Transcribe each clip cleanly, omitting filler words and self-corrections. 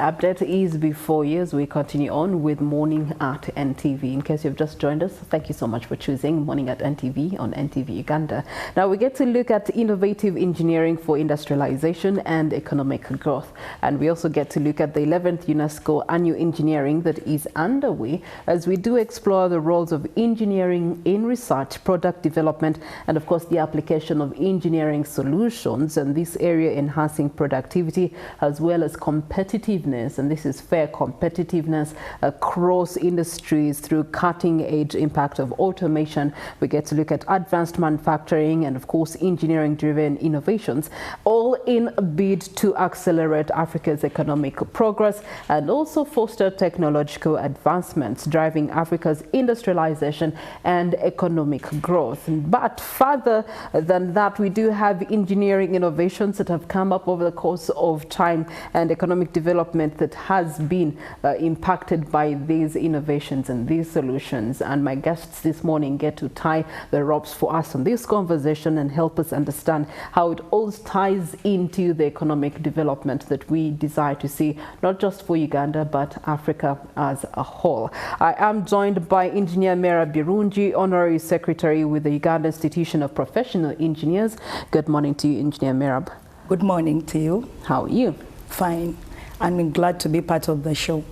Update is before you as we continue on with Morning at NTV. In case you've just joined us, thank you so much for choosing Morning at NTV on NTV Uganda. Now we get to look at innovative engineering for industrialization and economic growth. And we also get to look at the 11th UNESCO annual engineering that is underway as we do explore the roles of engineering in research, product development, and of course the application of engineering solutions in this area, enhancing productivity as well as competitiveness. And this is fair competitiveness across industries through cutting-edge impact of automation. We get to look at advanced manufacturing and, of course, engineering-driven innovations, all in a bid to accelerate Africa's economic progress and also foster technological advancements, driving Africa's industrialization and economic growth. But further than that, we do have engineering innovations that have come up over the course of time and economic development that has been impacted by these innovations and these solutions. And my guests this morning get to tie the ropes for us on this conversation and help us understand how it all ties into the economic development that we desire to see, not just for Uganda, but Africa as a whole. I am joined by Engineer Merab Birungi, Honorary Secretary with the Uganda Institution of Professional Engineers. Good morning to you, Engineer Merab. Good morning to you. How are you? Fine. I'm glad to be part of the show.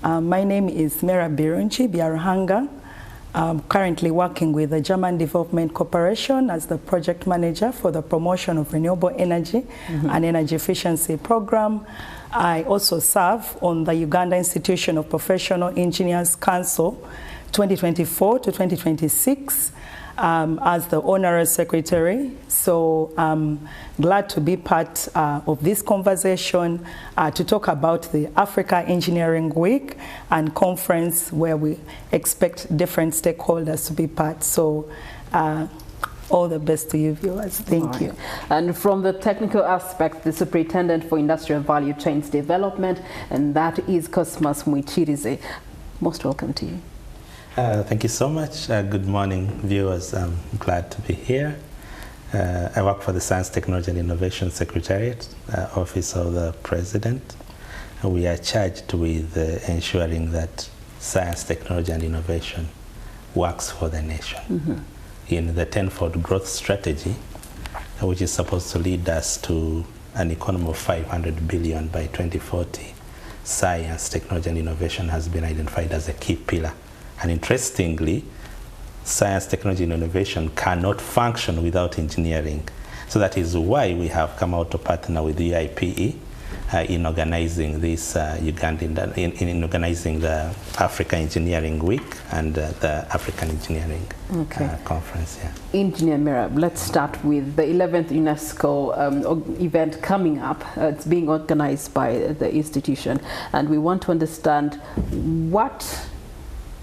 My name is Merab Birungi Biaruhanga. I'm currently working with the German Development Corporation as the project manager for the promotion of renewable energy and energy efficiency program. I also serve on the Uganda Institution of Professional Engineers Council 2024 to 2026 as the honorary secretary. So I'm glad to be part of this conversation to talk about the Africa Engineering Week and conference where we expect different stakeholders to be part. So all the best to you viewers. Thank you. And from the technical aspect, the Superintendent for Industrial Value Chains Development, and that is Cosmas Muichirize. Most welcome to you. Thank you so much. Good morning, viewers. I'm glad to be here. I work for the Science, Technology and Innovation Secretariat, Office of the President. We are charged with ensuring that science, technology and innovation works for the nation. In the tenfold growth strategy, which is supposed to lead us to an economy of 500 billion by 2040, science, technology and innovation has been identified as a key pillar. And interestingly, science, technology, and innovation cannot function without engineering. So that is why we have come out to partner with the UIPE in organizing this in organizing the Africa Engineering Week and the African Engineering Conference. Yeah. Engineer Merab, let's start with the 11th UNESCO event coming up. It's being organized by the institution, and we want to understand what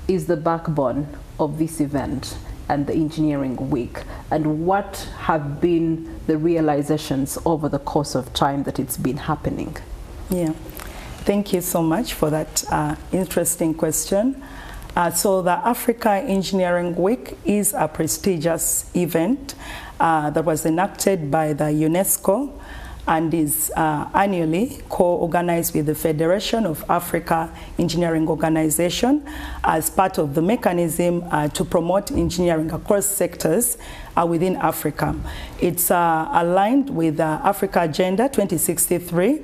is the backbone of this event and the Engineering Week, and what have been the realizations over the course of time that it's been happening? Yeah, thank you so much for that interesting question. So the Africa Engineering Week is a prestigious event that was enacted by the UNESCO and is annually co-organized with the Federation of Africa Engineering Organization as part of the mechanism to promote engineering across sectors within Africa. It's aligned with the Africa Agenda 2063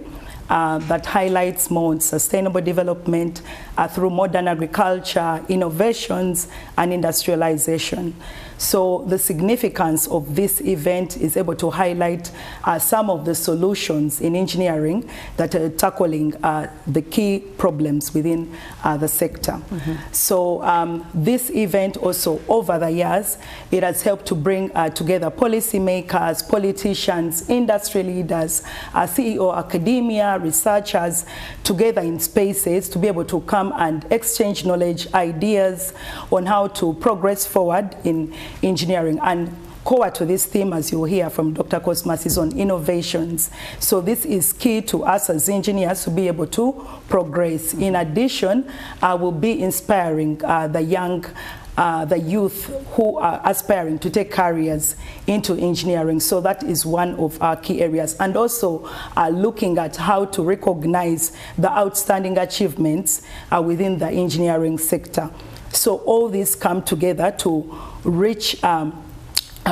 that highlights more sustainable development through modern agriculture, innovations, and industrialization. So the significance of this event is able to highlight some of the solutions in engineering that are tackling the key problems within the sector. So this event also, over the years, it has helped to bring together policymakers, politicians, industry leaders, CEO, academia, researchers, together in spaces to be able to come and exchange knowledge, ideas on how to progress forward in engineering. And core to this theme, as you'll hear from Dr. Cosmas, is on innovations. So this is key to us as engineers to be able to progress. In addition, we'll be inspiring the young the youth who are aspiring to take careers into engineering. So that is one of our key areas. And also looking at how to recognize the outstanding achievements within the engineering sector. So all these come together to reach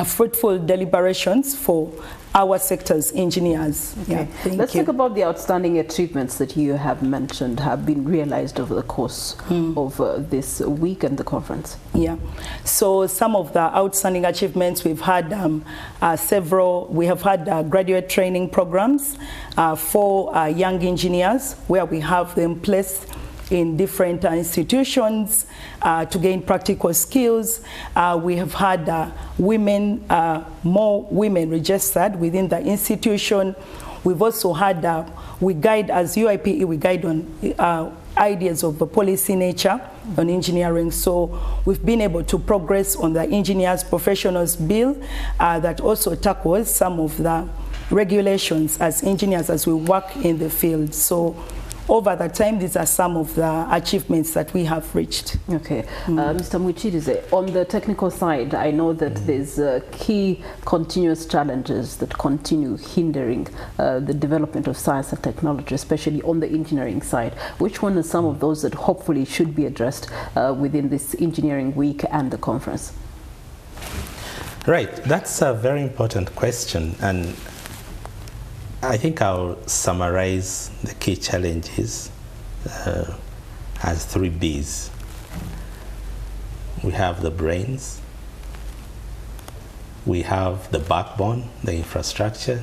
fruitful deliberations for our sector's engineers. Okay. Yeah, Let's talk about the outstanding achievements that you have mentioned have been realized over the course of this week and the conference. Yeah, so some of the outstanding achievements, we've had several. We have had graduate training programs for young engineers where we have them placed in different institutions to gain practical skills. We have had more women registered within the institution. We've also had, we guide as UIPE, we guide on ideas of the policy nature on engineering. So we've been able to progress on the Engineers Professionals Bill that also tackles some of the regulations as engineers as we work in the field. So over the time, these are some of the achievements that we have reached. Okay. Mr. Muchirize, on the technical side, I know that there's key continuous challenges that continue hindering the development of science and technology, especially on the engineering side. Which one are some of those that hopefully should be addressed within this engineering week and the conference? Right, that's a very important question, and I think I'll summarize the key challenges as 3 Bs. We have the brains, we have the backbone, the infrastructure,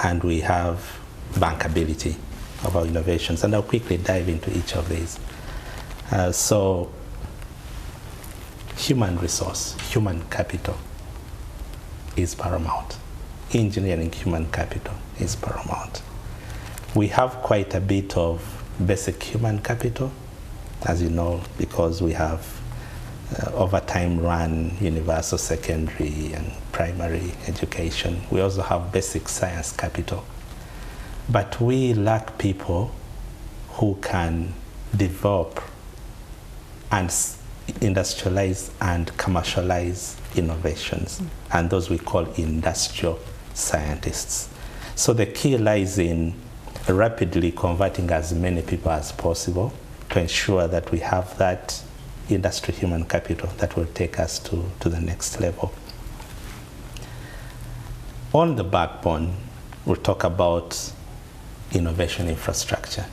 and we have bankability of our innovations. And I'll quickly dive into each of these. So, human resource, human capital is paramount. Engineering human capital is paramount. We have quite a bit of basic human capital, as you know, because we have over time run universal secondary and primary education. We also have basic science capital. But we lack people who can develop and industrialize and commercialize innovations, and those we call industrial scientists. So the key lies in rapidly converting as many people as possible to ensure that we have that industry human capital that will take us to the next level. On the backbone, we'll talk about innovation infrastructure.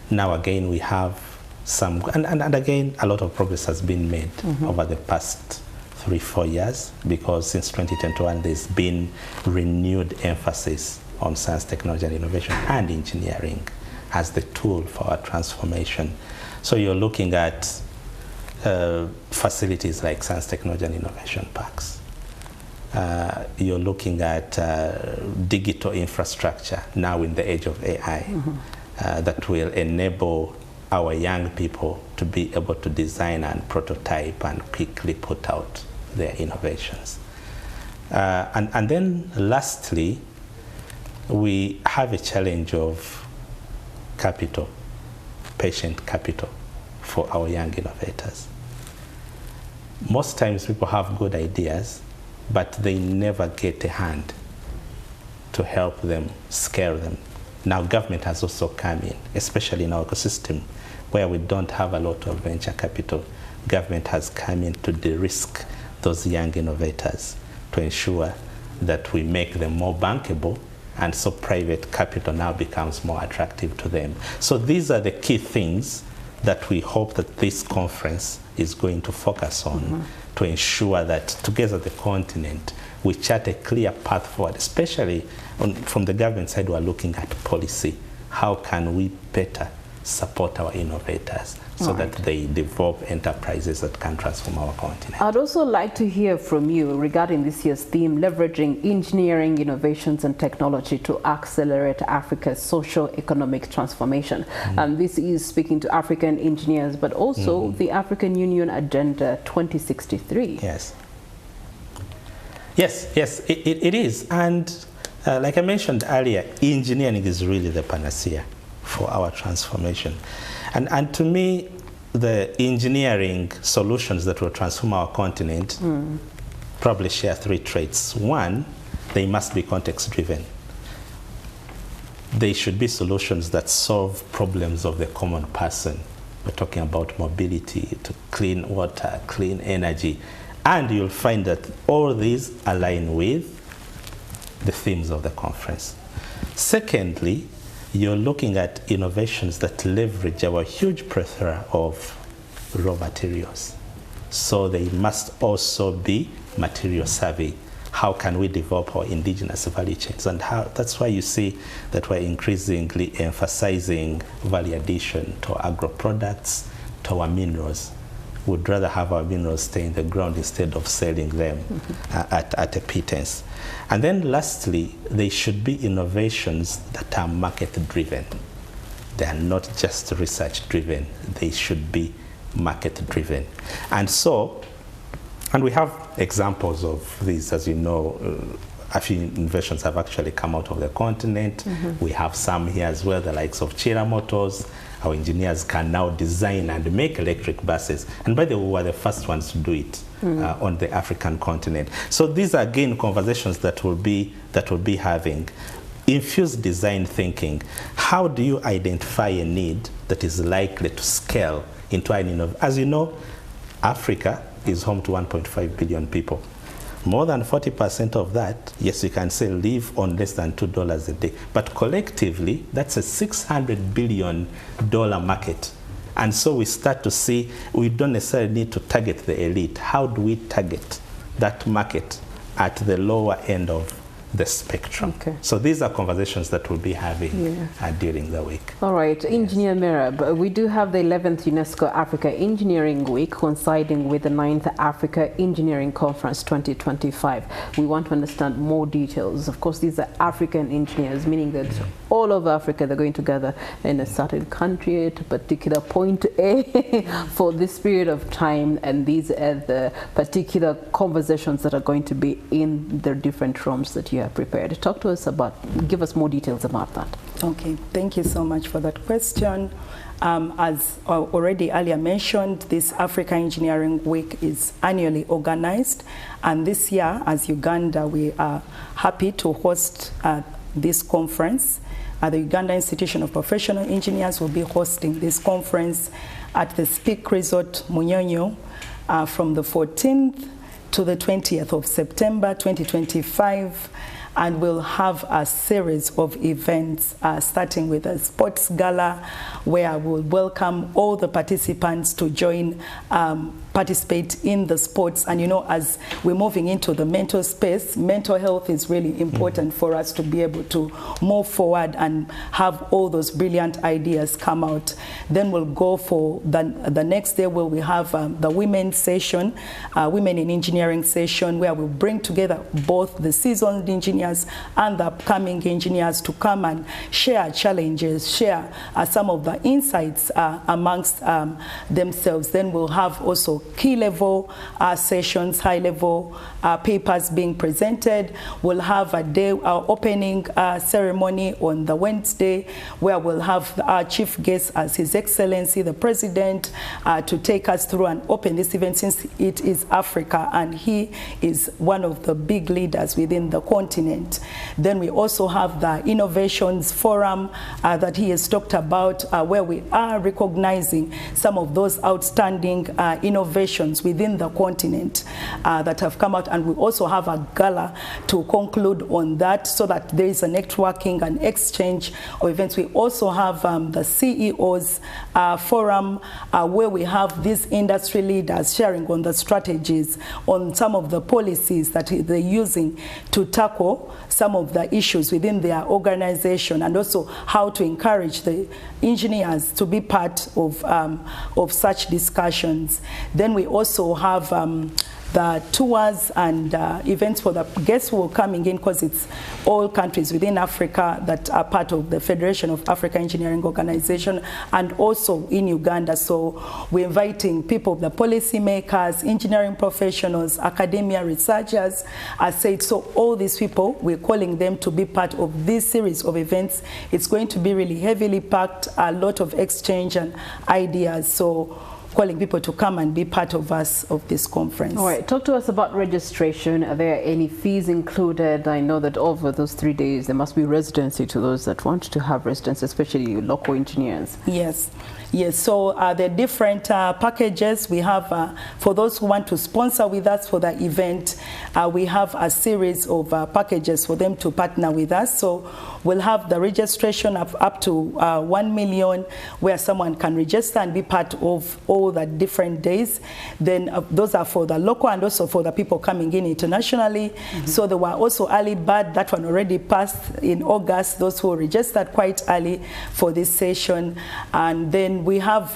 Now again, we have some, and again, a lot of progress has been made over the past 3-4 years, because since 2021 there's been renewed emphasis on science, technology and innovation and engineering as the tool for our transformation. So you're looking at facilities like science, technology and innovation parks. You're looking at digital infrastructure now in the age of AI that will enable our young people to be able to design and prototype and quickly put out their innovations. And then lastly, we have a challenge of capital, patient capital for our young innovators. Most times people have good ideas, but they never get a hand to help them scale them. Now government has also come in, especially in our ecosystem where we don't have a lot of venture capital. Government has come in to de-risk those young innovators to ensure that we make them more bankable, and so private capital now becomes more attractive to them. So these are the key things that we hope that this conference is going to focus on to ensure that together the continent we chart a clear path forward, especially from the government side. We're looking at policy. How can we better support our innovators so that they develop enterprises that can transform our continent? I'd also like to hear from you regarding this year's theme, leveraging engineering, innovations and technology to accelerate Africa's socio-economic transformation. This is speaking to African engineers, but also the African Union Agenda 2063. Yes. Yes, it is. And like I mentioned earlier, engineering is really the panacea for our transformation. And to me, the engineering solutions that will transform our continent probably share three traits. One, they must be context-driven. They should be solutions that solve problems of the common person. We're talking about mobility, to clean water, clean energy. And you'll find that all these align with the themes of the conference. Secondly, you're looking at innovations that leverage our huge plethora of raw materials. So they must also be material savvy. How can we develop our indigenous value chains? And that's why you see that we're increasingly emphasizing value addition to our agro products, to our minerals. We'd rather have our minerals stay in the ground instead of selling them at a pittance. And then lastly, they should be innovations that are market-driven. They are not just research-driven. They should be market-driven. And we have examples of these, as you know. A few innovations have actually come out of the continent. We have some here as well, the likes of Chira Motors. Our engineers can now design and make electric buses. And by the way, we were the first ones to do it on the African continent. So these are, again, conversations that we'll be having. Infused design thinking. How do you identify a need that is likely to scale into an innovation? As you know, Africa is home to 1.5 billion people. More than 40% of that, yes, you can say live on less than $2 a day. But collectively, that's a $600 billion market. And so we start to see we don't necessarily need to target the elite. How do we target that market at the lower end of the spectrum? Okay. So these are conversations that we'll be having during the week. All right, Engineer Merab, we do have the 11th UNESCO Africa Engineering Week coinciding with the 9th Africa Engineering Conference 2025. We want to understand more details. Of course, these are African engineers, meaning that all over Africa they're going together in a certain country at a particular point A for this period of time, and these are the particular conversations that are going to be in the different rooms that you have prepared. Talk to us about, give us more details about that. Okay, thank you so much for that question. As already earlier mentioned, this Africa Engineering Week is annually organized, and this year, as Uganda, we are happy to host this conference. The Uganda Institution of Professional Engineers will be hosting this conference at the Speak Resort Munyonyo from the 14th to the 20th of September 2025, and we'll have a series of events starting with a sports gala where we'll welcome all the participants to join participate in the sports. And you know, as we're moving into the mental space, mental health is really important for us to be able to move forward and have all those brilliant ideas come out. Then we'll go for the next day where we have the women's session, Women in Engineering session, where we'll bring together both the seasoned engineers and the upcoming engineers to come and share challenges, share some of the insights amongst themselves. Then we'll have also key level sessions, high level papers being presented. We'll have a day opening ceremony on the Wednesday where we'll have our chief guest as His Excellency the President to take us through and open this event, since it is Africa and he is one of the big leaders within the continent. Then we also have the Innovations Forum that he has talked about, where we are recognizing some of those outstanding innovations within the continent that have come out, and we also have a gala to conclude on that, so that there is a networking and exchange of events. We also have the CEOs Forum, where we have these industry leaders sharing on the strategies, on some of the policies that they're using to tackle some of the issues within their organization, and also how to encourage the engineers to be part of such discussions. Then we also have the tours and events for the guests who are coming in, because it's all countries within Africa that are part of the Federation of Africa Engineering Organization, and also in Uganda. So we're inviting people, the policymakers, engineering professionals, academia, researchers, as said. So all these people, we're calling them to be part of this series of events. It's going to be really heavily packed, a lot of exchange and ideas. So calling people to come and be part of this conference. All right, talk to us about registration. Are there any fees included? I know that over those 3 days there must be residency to those that want to have residence, especially local engineers. Yes. Yes, so there are different packages. We have, for those who want to sponsor with us for the event, we have a series of packages for them to partner with us. So we'll have the registration up to 1 million, where someone can register and be part of all the different days. Then those are for the local and also for the people coming in internationally. So there were also early bird, that one already passed in August, those who registered quite early for this session. And then we have,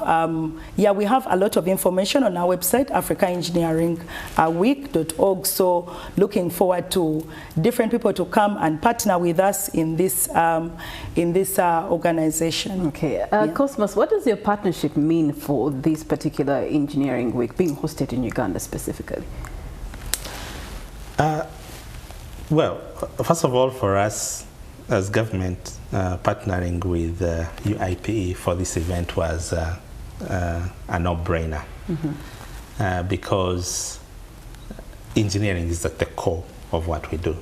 we have a lot of information on our website, africaengineeringweek.org. So looking forward to different people to come and partner with us in this organization. Okay, Cosmos, what does your partnership mean for this particular engineering week being hosted in Uganda specifically? Well, first of all, for us as government, partnering with UIPE for this event was a no-brainer, because engineering is at the core of what we do.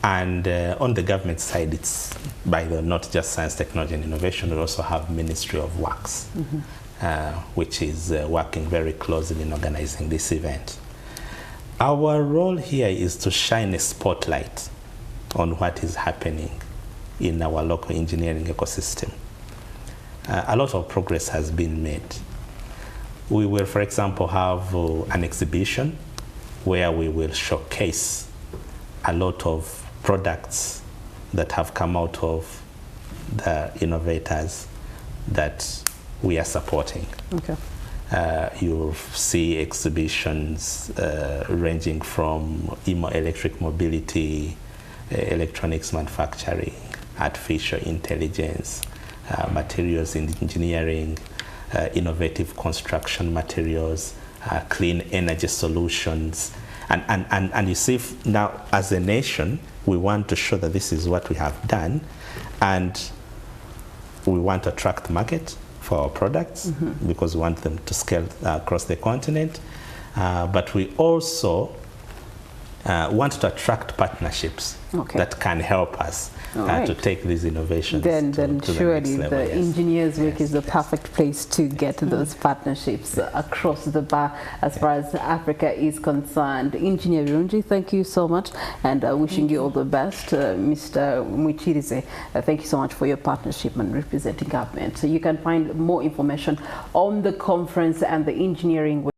And on the government side, it's by the not just science, technology and innovation, we also have Ministry of Works, which is working very closely in organizing this event. Our role here is to shine a spotlight on what is happening in our local engineering ecosystem. A lot of progress has been made. We will, for example, have an exhibition where we will showcase a lot of products that have come out of the innovators that we are supporting. Okay. You'll see exhibitions ranging from electric mobility, electronics manufacturing, artificial intelligence, materials engineering, innovative construction materials, clean energy solutions. And you see, now as a nation, we want to show that this is what we have done, and we want to attract the market for our products, because we want them to scale across the continent. But we also want to attract partnerships that can help us to take these innovations then to surely the next level. The Engineers Week is the perfect place to get those partnerships across the bar as far as Africa is concerned. Engineer Virungi, thank you so much, and wishing you all the best. Mr. Mwitirize, thank you so much for your partnership and representing government. So you can find more information on the conference and the Engineering Week.